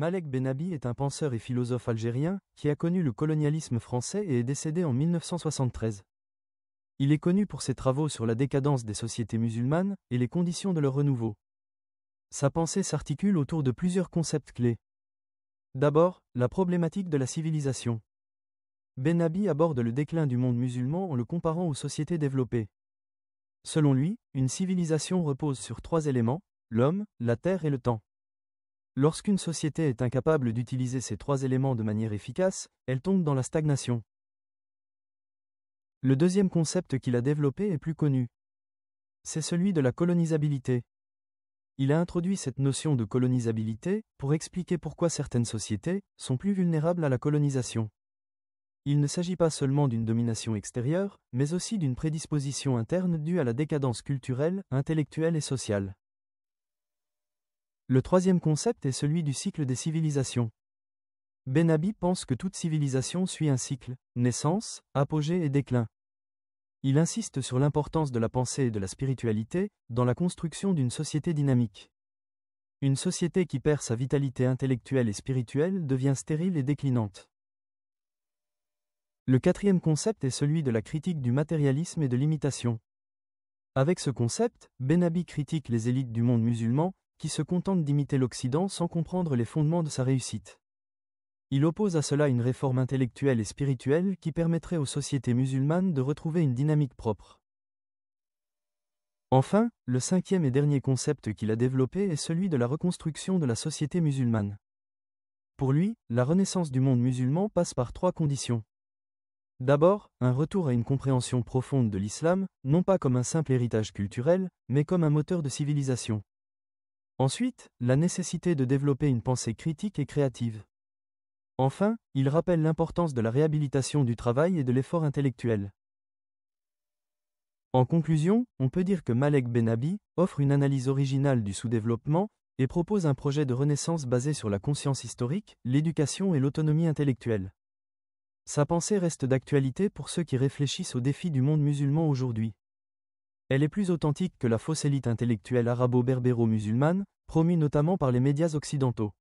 Malek Bennabi est un penseur et philosophe algérien qui a connu le colonialisme français et est décédé en 1973. Il est connu pour ses travaux sur la décadence des sociétés musulmanes et les conditions de leur renouveau. Sa pensée s'articule autour de plusieurs concepts clés. D'abord, la problématique de la civilisation. Bennabi aborde le déclin du monde musulman en le comparant aux sociétés développées. Selon lui, une civilisation repose sur 3 éléments, l'homme, la terre et le temps. Lorsqu'une société est incapable d'utiliser ces 3 éléments de manière efficace, elle tombe dans la stagnation. Le deuxième concept qu'il a développé est plus connu. C'est celui de la colonisabilité. Il a introduit cette notion de colonisabilité pour expliquer pourquoi certaines sociétés sont plus vulnérables à la colonisation. Il ne s'agit pas seulement d'une domination extérieure, mais aussi d'une prédisposition interne due à la décadence culturelle, intellectuelle et sociale. Le troisième concept est celui du cycle des civilisations. Bennabi pense que toute civilisation suit un cycle, naissance, apogée et déclin. Il insiste sur l'importance de la pensée et de la spiritualité dans la construction d'une société dynamique. Une société qui perd sa vitalité intellectuelle et spirituelle devient stérile et déclinante. Le quatrième concept est celui de la critique du matérialisme et de l'imitation. Avec ce concept, Bennabi critique les élites du monde musulman qui se contentent d'imiter l'Occident sans comprendre les fondements de sa réussite. Il oppose à cela une réforme intellectuelle et spirituelle qui permettrait aux sociétés musulmanes de retrouver une dynamique propre. Enfin, le cinquième et dernier concept qu'il a développé est celui de la reconstruction de la société musulmane. Pour lui, la renaissance du monde musulman passe par 3 conditions. D'abord, un retour à une compréhension profonde de l'islam, non pas comme un simple héritage culturel, mais comme un moteur de civilisation. Ensuite, la nécessité de développer une pensée critique et créative. Enfin, il rappelle l'importance de la réhabilitation du travail et de l'effort intellectuel. En conclusion, on peut dire que Malek Bennabi offre une analyse originale du sous-développement et propose un projet de renaissance basé sur la conscience historique, l'éducation et l'autonomie intellectuelle. Sa pensée reste d'actualité pour ceux qui réfléchissent aux défis du monde musulman aujourd'hui. Elle est plus authentique que la fausse élite intellectuelle arabo-berbéro-musulmane, promue notamment par les médias occidentaux.